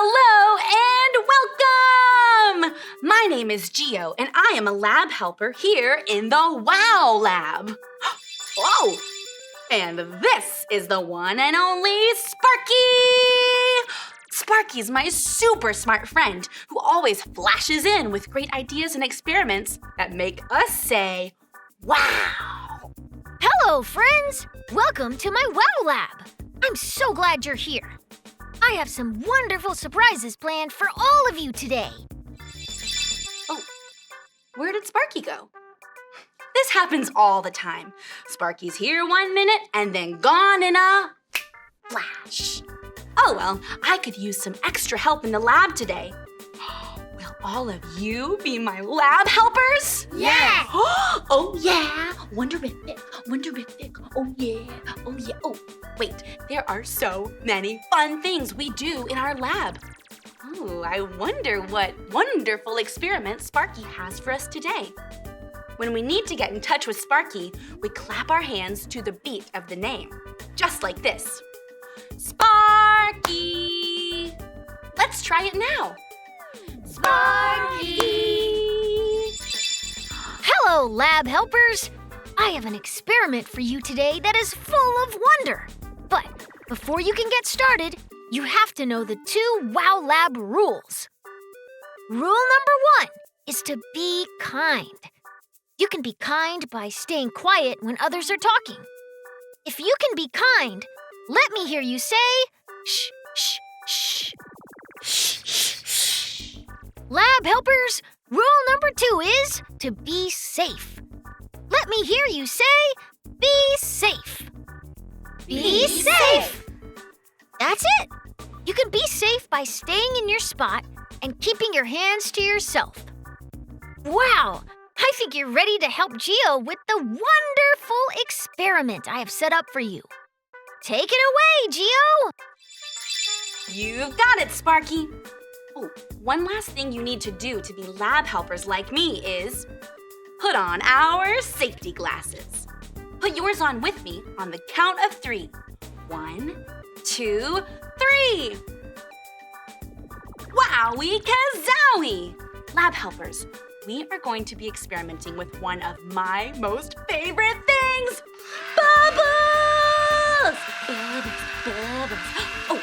Hello and welcome! My name is Gio, and I am a lab helper here in the WOW Lab. Whoa! And this is the one and only Sparky! Sparky's my super smart friend who always flashes in with great ideas and experiments that make us say, wow! Hello, friends! Welcome to my WOW Lab. I'm so glad you're here. I have some wonderful surprises planned for all of you today. Oh, where did Sparky go? This happens all the time. Sparky's here 1 minute and then gone in a flash. Oh well, I could use some extra help in the lab today. Will all of you be my lab helpers? Yes! Oh yeah, wonderific, wonderific, oh yeah, oh yeah. Oh, wait, there are so many fun things we do in our lab. Oh, I wonder what wonderful experiment Sparky has for us today. When we need to get in touch with Sparky, we clap our hands to the beat of the name, just like this. Sparky! Let's try it now. Sparky! Hello, lab helpers! I have an experiment for you today that is full of wonder. But before you can get started, you have to know the 2 WOW Lab rules. Rule number 1 is to be kind. You can be kind by staying quiet when others are talking. If you can be kind, let me hear you say, shh, shh, shh. Shh, shh, shh. Lab helpers, rule number 2 is to be safe. Let me hear you say, be safe. Be safe. That's it. You can be safe by staying in your spot and keeping your hands to yourself. Wow, I think you're ready to help Gio with the wonderful experiment I have set up for you. Take it away, Gio! You've got it, Sparky. Oh, one last thing you need to do to be lab helpers like me is put on our safety glasses. Put yours on with me on the count of 3. 1, 2, 3. Wowie kazowie! Lab helpers, we are going to be experimenting with one of my most favorite things, bubbles! Bubbles, bubbles. Oh,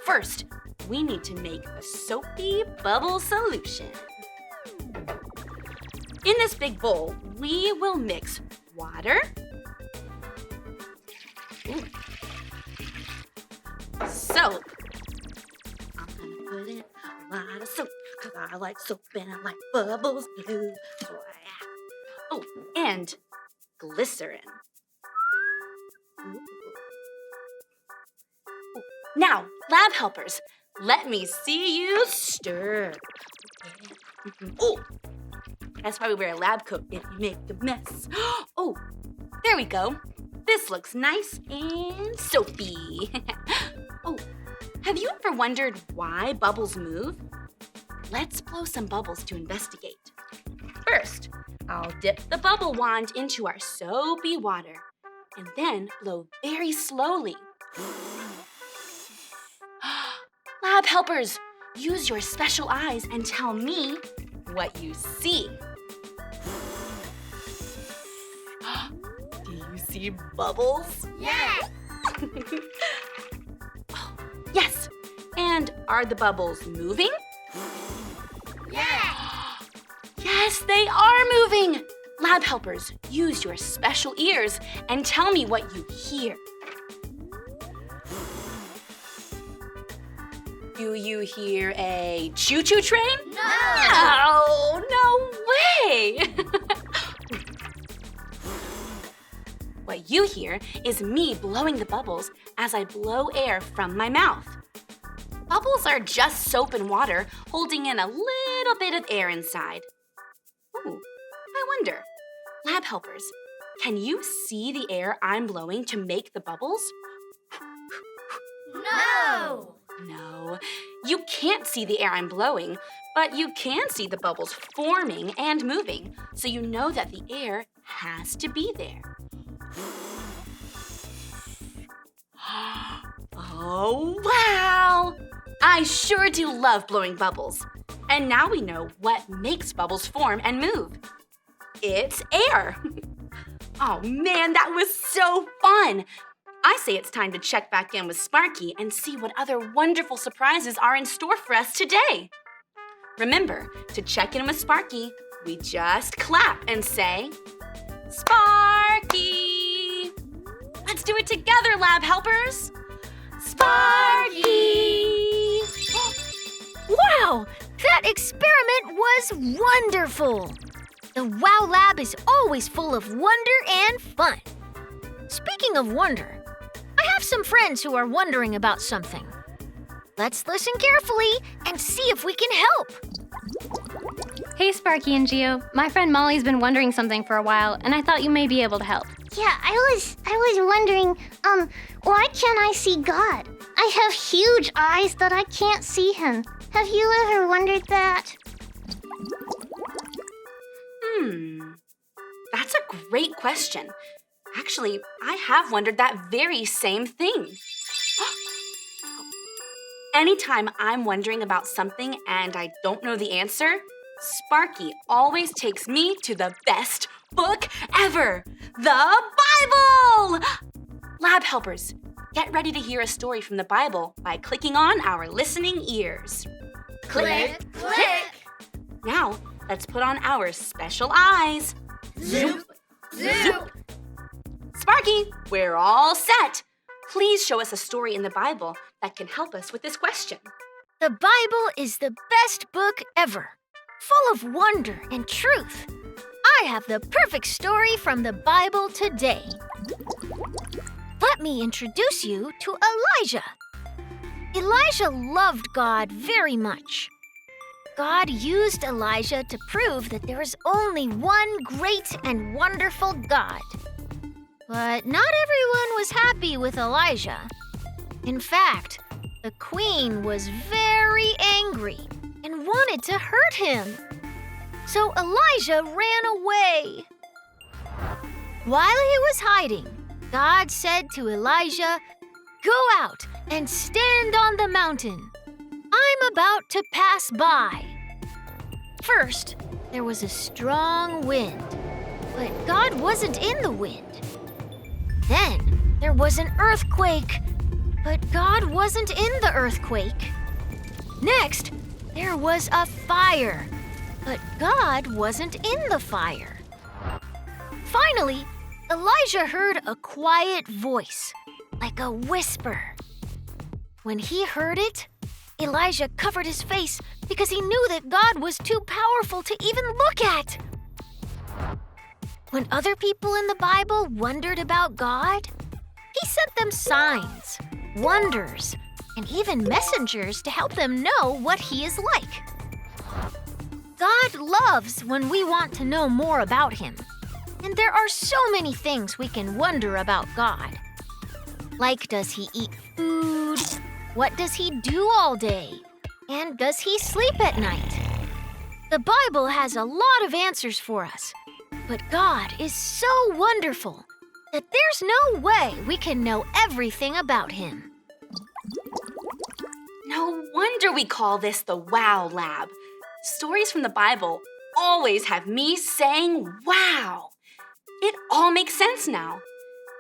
first, we need to make a soapy bubble solution. In this big bowl, we will mix water, soap. I'm gonna put in a lot of soap, 'cause I like soap and I like bubbles blue. Oh, and glycerin. Ooh. Now, lab helpers, let me see you stir. Oh, that's why we wear a lab coat if you make a mess. Oh, there we go. This looks nice and soapy. Oh, have you ever wondered why bubbles move? Let's blow some bubbles to investigate. First, I'll dip the bubble wand into our soapy water and then blow very slowly. Lab helpers, use your special eyes and tell me what you see. Do you see bubbles? Yes! Yes. And are the bubbles moving? Yes! Yes, they are moving. Lab helpers, use your special ears and tell me what you hear. Do you hear a choo-choo train? No! No way! What you hear is me blowing the bubbles as I blow air from my mouth. Bubbles are just soap and water holding in a little bit of air inside. Ooh, I wonder, lab helpers, can you see the air I'm blowing to make the bubbles? No! No, you can't see the air I'm blowing, but you can see the bubbles forming and moving, so you know that the air has to be there. Oh, wow! I sure do love blowing bubbles. And now we know what makes bubbles form and move. It's air. Oh man, that was so fun. I say it's time to check back in with Sparky and see what other wonderful surprises are in store for us today. Remember, to check in with Sparky, we just clap and say, Sparky! Let's do it together, lab helpers! Sparky! Wow! That experiment was wonderful! The Wow Lab is always full of wonder and fun. Speaking of wonder, I have some friends who are wondering about something. Let's listen carefully and see if we can help. Hey, Sparky and Geo. My friend Molly's been wondering something for a while, and I thought you may be able to help. Yeah, I was wondering, why can't I see God? I have huge eyes that I can't see him. Have you ever wondered that? That's a great question. Actually, I have wondered that very same thing. Anytime I'm wondering about something and I don't know the answer, Sparky always takes me to the best book ever, the Bible! Lab helpers, get ready to hear a story from the Bible by clicking on our listening ears. Click, click. Now, let's put on our special eyes. Zoop, zoop. Sparky, we're all set. Please show us a story in the Bible that can help us with this question. The Bible is the best book ever, full of wonder and truth. I have the perfect story from the Bible today. Let me introduce you to Elijah. Elijah loved God very much. God used Elijah to prove that there is only one great and wonderful God. But not everyone was happy with Elijah. In fact, the queen was very angry and wanted to hurt him. So Elijah ran away. While he was hiding, God said to Elijah, "Go out and stand on the mountain. I'm about to pass by." First, there was a strong wind, but God wasn't in the wind. Then there was an earthquake, but God wasn't in the earthquake. Next, there was a fire, but God wasn't in the fire. Finally, Elijah heard a quiet voice, like a whisper. When he heard it, Elijah covered his face because he knew that God was too powerful to even look at. When other people in the Bible wondered about God, he sent them signs, wonders, and even messengers to help them know what he is like. God loves when we want to know more about him. And there are so many things we can wonder about God. Like, does he eat food? What does he do all day? And does he sleep at night? The Bible has a lot of answers for us. But God is so wonderful that there's no way we can know everything about him. No wonder we call this the Wow Lab. Stories from the Bible always have me saying wow. It all makes sense now.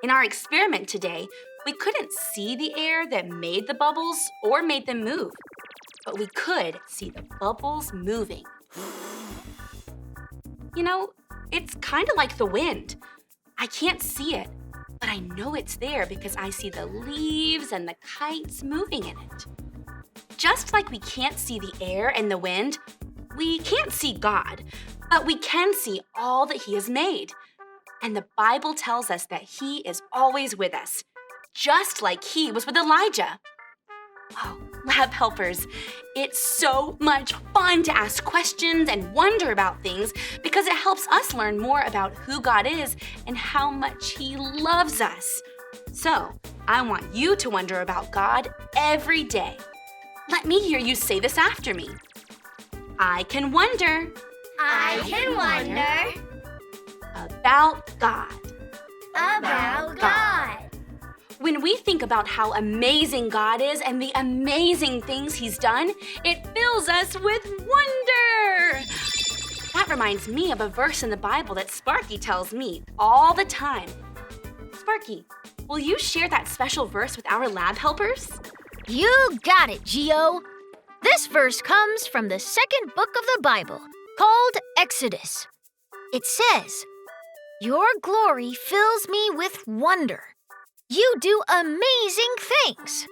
In our experiment today, we couldn't see the air that made the bubbles or made them move, but we could see the bubbles moving. You know, it's kind of like the wind. I can't see it, but I know it's there because I see the leaves and the kites moving in it. Just like we can't see the air and the wind, we can't see God, but we can see all that he has made. And the Bible tells us that he is always with us, just like he was with Elijah. Oh, lab helpers, it's so much fun to ask questions and wonder about things because it helps us learn more about who God is and how much he loves us. So, I want you to wonder about God every day. Let me hear you say this after me. I can wonder. I can wonder About God. about God. When we think about how amazing God is and the amazing things He's done, it fills us with wonder. That reminds me of a verse in the Bible that Sparky tells me all the time. Sparky, will you share that special verse with our lab helpers? You got it, Geo. This verse comes from the second book of the Bible, called Exodus. It says, "Your glory fills me with wonder. You do amazing things."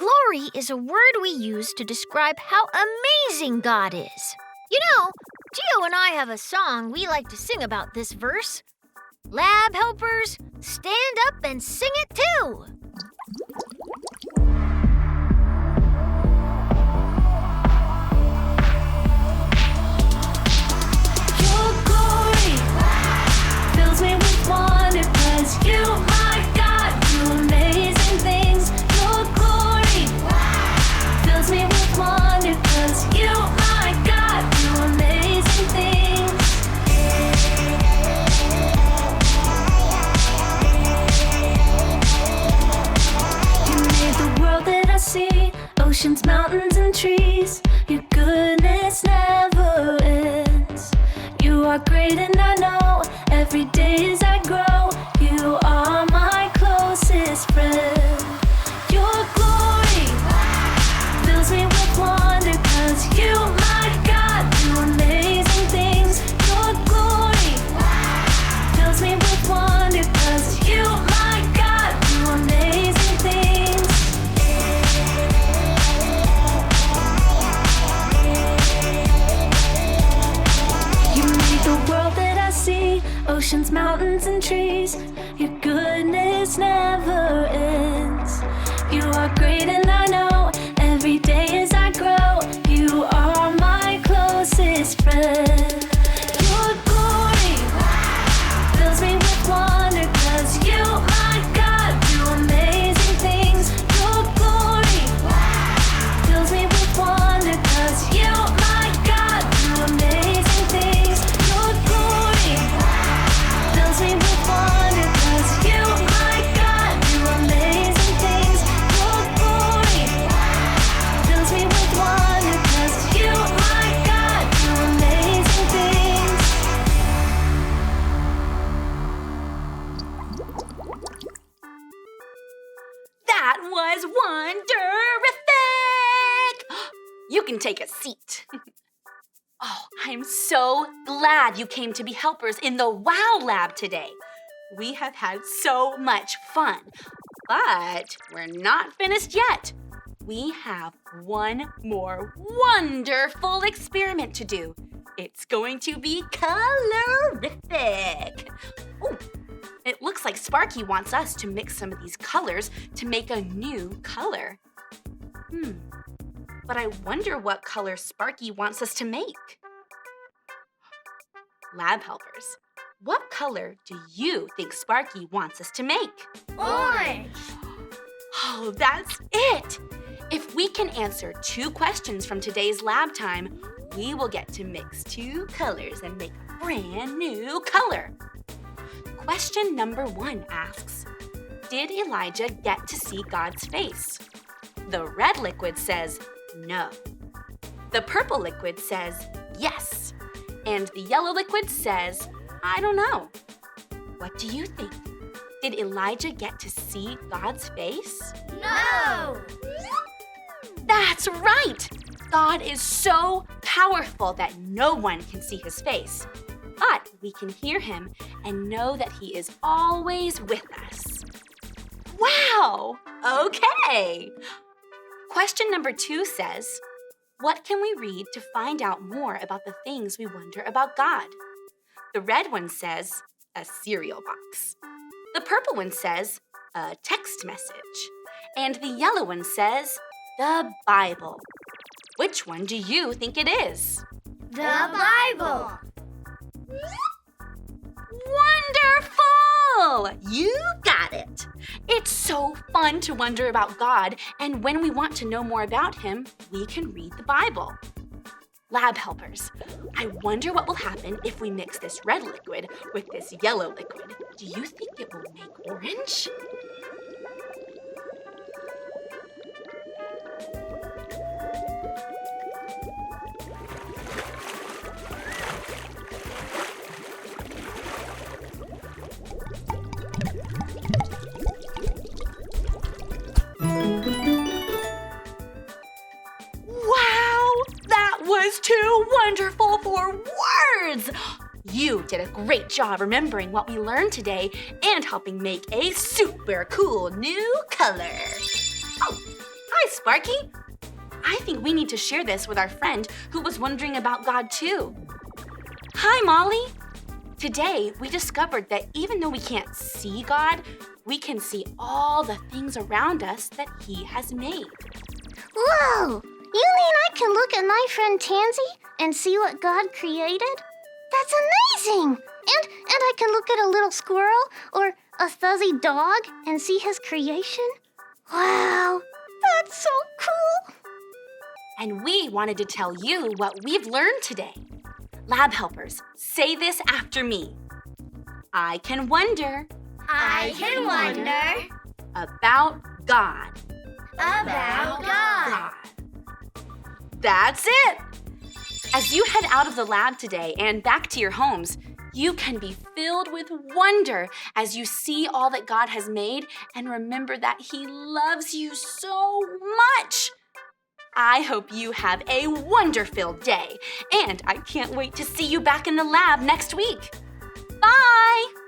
Glory is a word we use to describe how amazing God is. You know, Geo and I have a song we like to sing about this verse. Lab helpers, stand up and sing it too. Your glory fills me with wonder, 'cause you, my God, do amazing things. Your glory fills me with wonder, 'cause you, my God, do amazing things. You made the world that I see, oceans, mountains, and trees. Your goodness never ends. You are great and I know every day as I grow, you are my closest friend. Your glory fills me with wonder, 'cause you, my God, do amazing things. Your glory fills me with wonder, 'cause you, my God, do amazing things. You made the world that I see, oceans, mountains, and trees. Your goodness never ends. You are great and I know every day as I grow, you are my closest friend. Your glory fills me with wonder, 'cause you, my God, do amazing things. Your glory fills me with wonder, 'cause you, my God, do amazing things. Your glory fills me with wonder, 'cause you, my God, do amazing things. Your glory fills me with wonder, 'cause you, my God, do amazing things. That was wonderific! You can take a seat. Oh, I'm so glad you came to be helpers in the WOW Lab today. We have had so much fun, but we're not finished yet. We have one more wonderful experiment to do. It's going to be colorific. Ooh, it looks like Sparky wants us to mix some of these colors to make a new color. But I wonder what color Sparky wants us to make. Lab helpers, what color do you think Sparky wants us to make? Orange. Oh, that's it! If we can answer 2 questions from today's lab time, we will get to mix 2 colors and make a brand new color. Question number 1 asks, did Elijah get to see God's face? The red liquid says no. The purple liquid says yes. And the yellow liquid says, I don't know. What do you think? Did Elijah get to see God's face? No. That's right! God is so powerful that no one can see his face. But we can hear him and know that he is always with us. Wow! Okay! Question number 2 says, what can we read to find out more about the things we wonder about God? The red one says, a cereal box. The purple one says, a text message. And the yellow one says, the Bible. Which one do you think it is? The Bible. Wonderful! You got it! It's so fun to wonder about God, and when we want to know more about him, we can read the Bible. Lab helpers, I wonder what will happen if we mix this red liquid with this yellow liquid. Do you think it will make orange? is too wonderful for words! You did a great job remembering what we learned today and helping make a super cool new color. Oh, hi, Sparky. I think we need to share this with our friend who was wondering about God too. Hi, Molly. Today, we discovered that even though we can't see God, we can see all the things around us that He has made. Whoa! You mean I can look at my friend Tansy and see what God created? That's amazing! And I can look at a little squirrel or a fuzzy dog and see his creation? Wow, that's so cool! And we wanted to tell you what we've learned today. Lab helpers, say this after me. I can wonder. I can wonder About God. about God. That's it! As you head out of the lab today and back to your homes, you can be filled with wonder as you see all that God has made and remember that He loves you so much. I hope you have a wonder-filled day, and I can't wait to see you back in the lab next week. Bye!